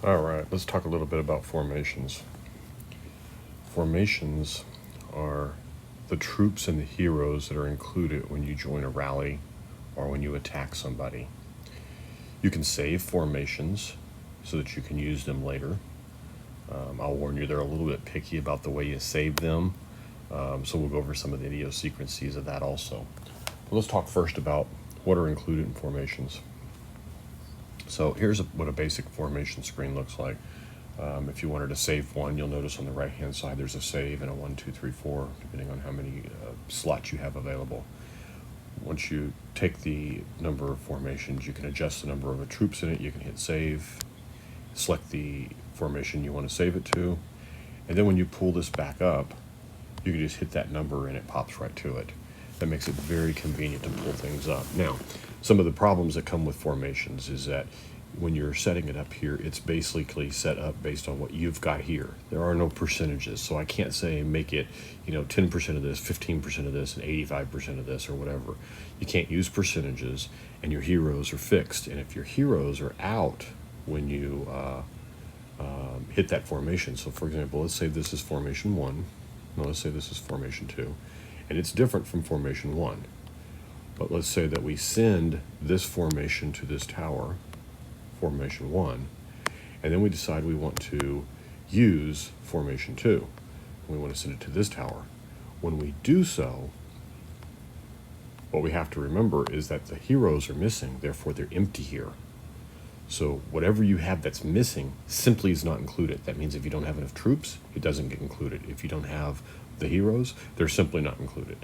All right, let's talk a little bit about formations. Formations are the troops and the heroes that are included when you join a rally or when you attack somebody. You can save formations so that you can use them later. I'll warn you, they're a little bit picky about the way you save them, so we'll go over some of the idiosyncrasies of that also. But let's talk first about what are included in formations. So here's what a basic formation screen looks like. If you wanted to save one, you'll notice on the right hand side there's a save and a 1, 2, 3, 4, depending on how many slots you have available. Once you take the number of formations, you can adjust the number of the troops in it. You can hit save, select the formation you want to save it to, and then when you pull this back up, you can just hit that number and it pops right to it. That makes it very convenient to pull things up. Now, some of the problems that come with formations is that when you're setting it up here, it's basically set up based on what you've got here. There are no percentages, so I can't say make it, 10% of this, 15% of this, and 85% of this, or whatever. You can't use percentages, and your heroes are fixed. And if your heroes are out when you hit that formation, so for example, let's say this is formation 1, no, let's say this is formation 2, and it's different from formation 1. But let's say that we send this formation to this tower, formation 1, and then we decide we want to use formation 2. We want to send it to this tower. When we do so, what we have to remember is that the heroes are missing, therefore they're empty here. So whatever you have that's missing simply is not included. That means if you don't have enough troops, it doesn't get included. If you don't have the heroes, they're simply not included.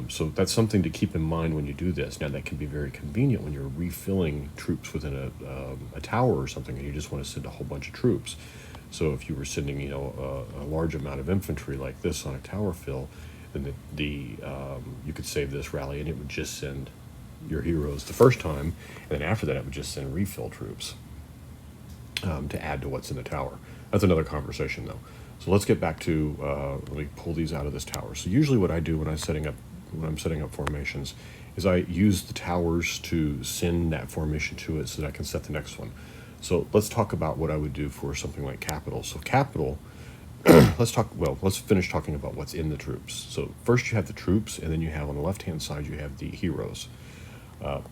So that's something to keep in mind when you do this. Now, that can be very convenient when you're refilling troops within a tower or something, and you just want to send a whole bunch of troops. So if you were sending, a large amount of infantry like this on a tower fill, then you could save this rally, and it would just send your heroes the first time, and then after that, it would just send refill troops to add to what's in the tower. That's another conversation, though. So let's get back to, let me pull these out of this tower. So usually what I do when I'm setting up formations is I use the towers to send that formation to it so that I can set the next one. So let's talk about what I would do for something like capital. So capital, let's finish talking about what's in the troops. So first you have the troops, and then you have on the left-hand side, you have the heroes.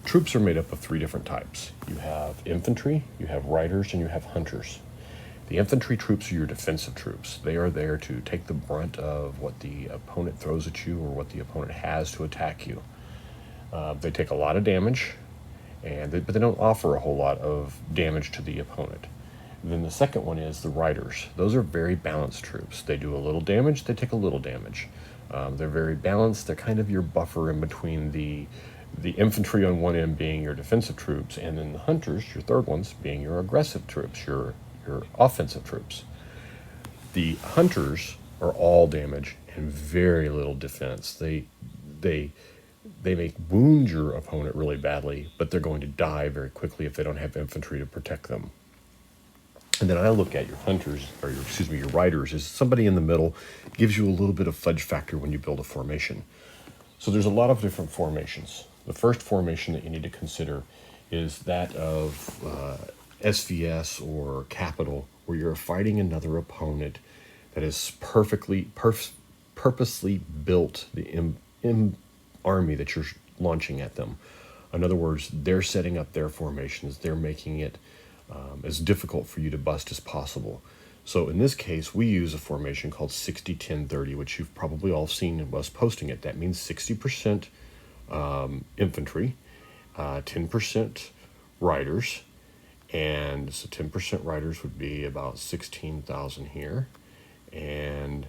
Troops are made up of 3 different types. You have infantry, you have riders, and you have hunters. The infantry troops are your defensive troops. They are there to take the brunt of what the opponent throws at you or what the opponent has to attack you. They take a lot of damage, but they don't offer a whole lot of damage to the opponent. And then the second one is the riders. Those are very balanced troops. They do a little damage, they take a little damage. They're very balanced. They're kind of your buffer in between the infantry on one end being your defensive troops, and then the hunters, your third ones, being your aggressive troops, your offensive troops. The hunters are all damage and very little defense. They may wound your opponent really badly, but they're going to die very quickly if they don't have infantry to protect them. And then I look at your hunters, your riders, as somebody in the middle, gives you a little bit of fudge factor when you build a formation. So there's a lot of different formations. The first formation that you need to consider is that of SVS or capital, where you're fighting another opponent that has purposely built the army that you're launching at them. In other words, they're setting up their formations. They're making it as difficult for you to bust as possible. So in this case, we use a formation called 60-10-30, which you've probably all seen us posting it. That means 60% infantry, 10% riders, and so 10% riders would be about 16,000 here, and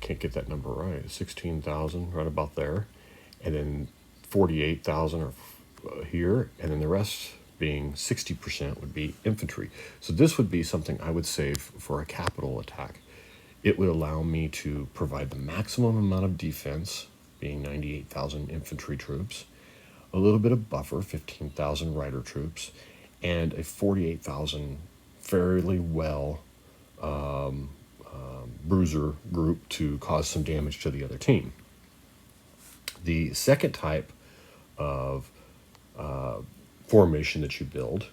can't get that number right, 16,000 right about there, and then 48,000 are here, and then the rest being 60% would be infantry. So this would be something I would save for a capital attack. It would allow me to provide the maximum amount of defense, being 98,000 infantry troops, a little bit of buffer, 15,000 rider troops, and a 48,000 fairly well bruiser group to cause some damage to the other team. The second type of formation that you build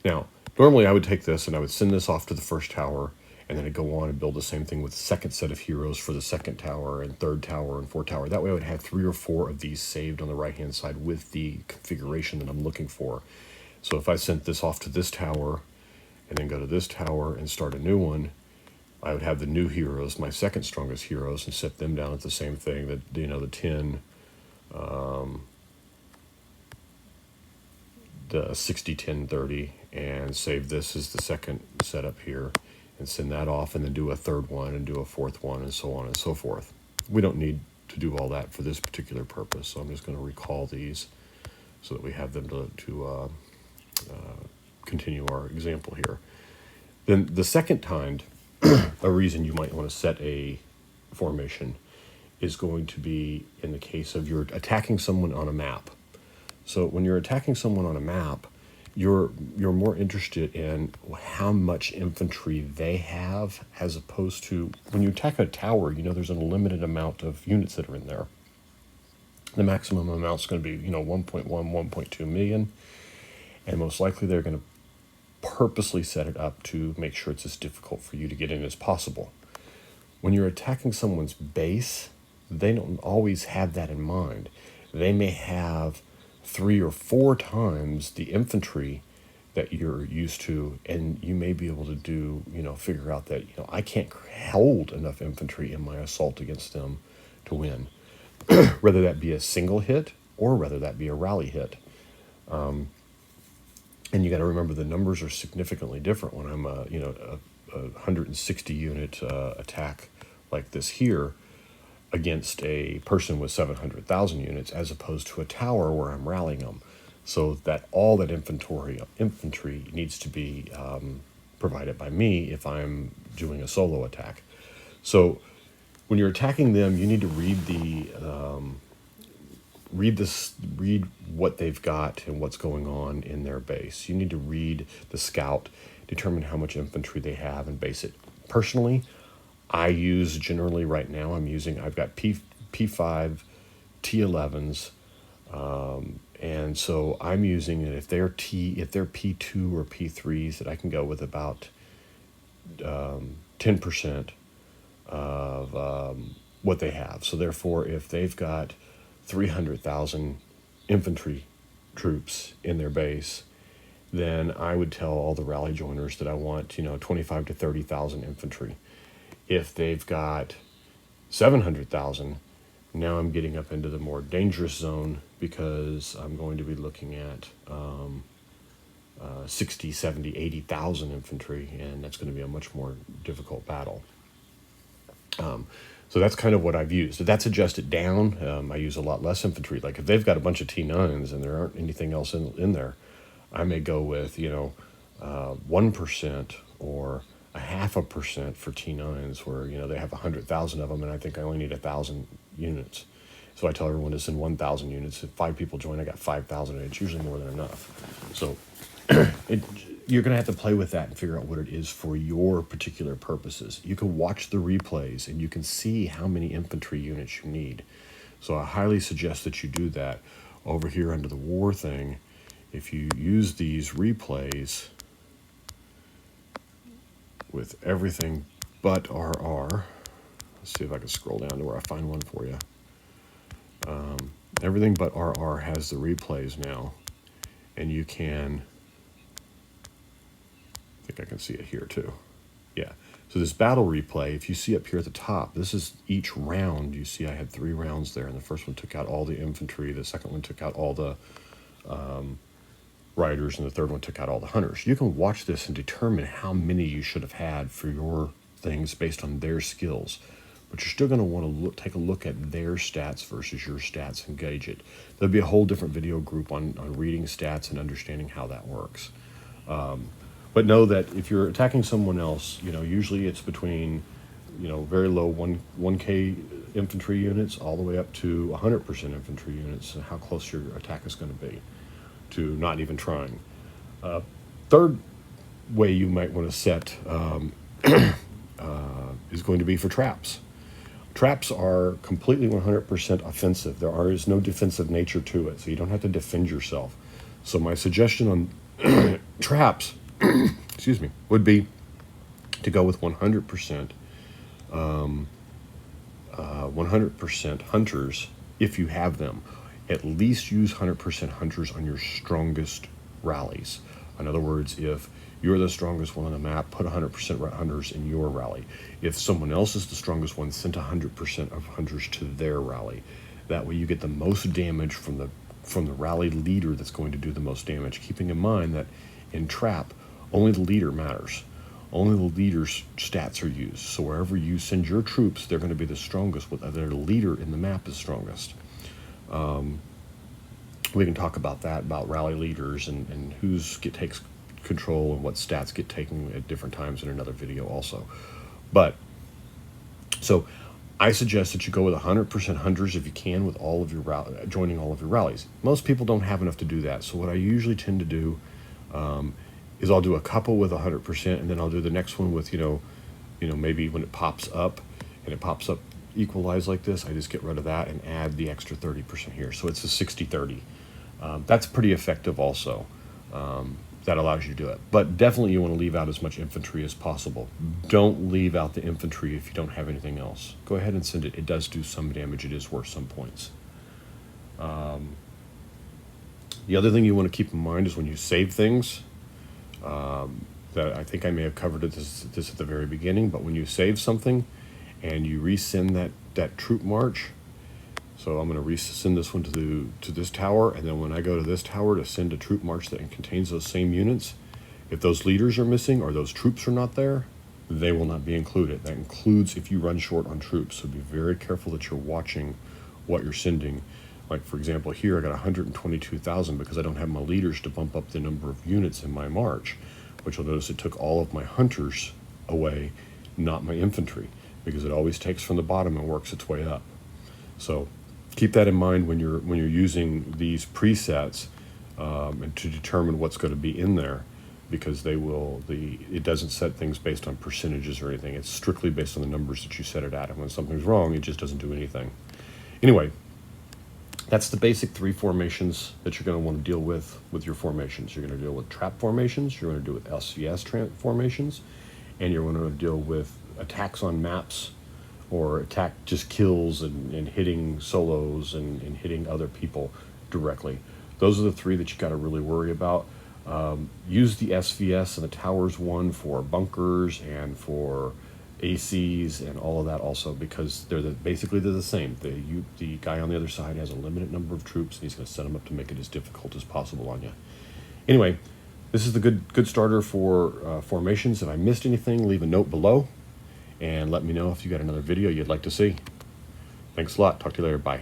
Now, normally I would take this and I would send this off to the first tower, and then I'd go on and build the same thing with the second set of heroes for the second tower and third tower and fourth tower. That way I would have 3 or 4 of these saved on the right-hand side with the configuration that I'm looking for. So if I sent this off to this tower and then go to this tower and start a new one, I would have the new heroes, my second strongest heroes, and set them down at the same thing, that, you know, the 10, the 60, 10, 30, and save this as the second setup here, and send that off, and then do a third one, and do a fourth one, and so on and so forth. We don't need to do all that for this particular purpose, so I'm just going to recall these so that we have them to continue our example here. Then the second kind, a reason you might want to set a formation is going to be in the case of you're attacking someone on a map. So when you're attacking someone on a map, you're more interested in how much infantry they have, as opposed to when you attack a tower, you know, there's a limited amount of units that are in there. The maximum amount is going to be, you know, 1.1, 1.2 million, and most likely they're going to purposely set it up to make sure it's as difficult for you to get in as possible. When you're attacking someone's base, they don't always have that in mind. They may have 3 or 4 times the infantry that you're used to, and you may be able to do, you know, figure out that, you know, I can't hold enough infantry in my assault against them to win, whether that be a single hit or whether that be a rally hit. And you got to remember the numbers are significantly different when I'm a 160 unit attack like this here against a person with 700,000 units, as opposed to a tower where I'm rallying them. So that all that infantry needs to be provided by me if I'm doing a solo attack. So when you're attacking them, you need to read what they've got and what's going on in their base. You need to read the scout, determine how much infantry they have, and base it. Personally, I use generally right now, I've got P5, T11s, and so I'm using it if they're P2 or P3s, that I can go with about 10% of what they have. So therefore, if they've got 300,000 infantry troops in their base, then I would tell all the rally joiners that I want, 25 to 30,000 infantry. If they've got 700,000, now I'm getting up into the more dangerous zone, because I'm going to be looking at 60, 70, 80,000 infantry, and that's going to be a much more difficult battle. So that's kind of what I've used. That's adjusted down. I use a lot less infantry. Like if they've got a bunch of T9s and there aren't anything else in there, I may go with 1% or 0.5% for T9s, where they have 100,000 of them, and I think I only need 1,000 units. So I tell everyone to send 1,000 units. If 5 people join, I got 5,000, and it's usually more than enough. So you're going to have to play with that and figure out what it is for your particular purposes. You can watch the replays and you can see how many infantry units you need. So I highly suggest that you do that. Over here under the war thing, if you use these replays with everything but RR, let's see if I can scroll down to where I find one for you. Everything but RR has the replays now, and you can, I think I can see it here too. Yeah. So this battle replay, if you see up here at the top, this is each round. You see I had 3 rounds there, and the first one took out all the infantry, the second one took out all the riders, and the third one took out all the hunters. You can watch this and determine how many you should have had for your things based on their skills. But you're still going to want to take a look at their stats versus your stats and gauge it. There'll be a whole different video group on reading stats and understanding how that works. But know that if you're attacking someone else, usually it's between, very low 1K infantry units all the way up to 100% infantry units, and how close your attack is going to be to not even trying. Third way you might want to set is going to be for traps. Traps are completely 100% offensive. There is no defensive nature to it, so you don't have to defend yourself. So my suggestion Traps, excuse me, would be to go with 100%, 100% hunters if you have them. At least use 100% hunters on your strongest rallies. In other words, if you're the strongest one on the map, put 100% hunters in your rally. If someone else is the strongest one, send 100% of hunters to their rally. That way you get the most damage from the rally leader that's going to do the most damage, keeping in mind that in trap, only the leader matters. Only the leader's stats are used. So wherever you send your troops, they're going to be the strongest, whether their leader in the map is strongest. We can talk about that, about rally leaders and takes control and what stats get taken at different times in another video also. But, so I suggest that you go with 100% hunters if you can with all of your joining all of your rallies. Most people don't have enough to do that. So what I usually tend to do is I'll do a couple with 100%, and then I'll do the next one with, maybe when it pops up equalized like this, I just get rid of that and add the extra 30% here. So it's a 60-30. That's pretty effective also. That allows you to do it. But definitely you want to leave out as much infantry as possible. Don't leave out the infantry if you don't have anything else. Go ahead and send it. It does do some damage. It is worth some points. The other thing you want to keep in mind is when you save things, that I think I may have covered this at the very beginning, but when you save something and you resend that troop march, so I'm going to resend this one to this tower, and then when I go to this tower to send a troop march that contains those same units, if those leaders are missing or those troops are not there, they will not be included. That includes if you run short on troops. So be very careful that you're watching what you're sending. Like for example, here I got 122,000 because I don't have my leaders to bump up the number of units in my march, which you'll notice it took all of my hunters away, not my infantry, because it always takes from the bottom and works its way up. So keep that in mind when you're using these presets and to determine what's going to be in there, because it doesn't set things based on percentages or anything. It's strictly based on the numbers that you set it at, and when something's wrong, it just doesn't do anything. Anyway, that's the basic 3 formations that you're going to want to deal with your formations. You're going to deal with trap formations, you're going to deal with SVS formations, and you're going to deal with attacks on maps, or attack just kills and hitting solos and hitting other people directly. Those are the 3 that you got to really worry about. Use the SVS and the Towers one for bunkers and for ACs and all of that also, because they're basically the same. The guy on the other side has a limited number of troops, and he's going to set them up to make it as difficult as possible on you. Anyway, this is the good starter for formations. If I missed anything, leave a note below and let me know if you got another video you'd like to see. Thanks a lot. Talk to you later. Bye.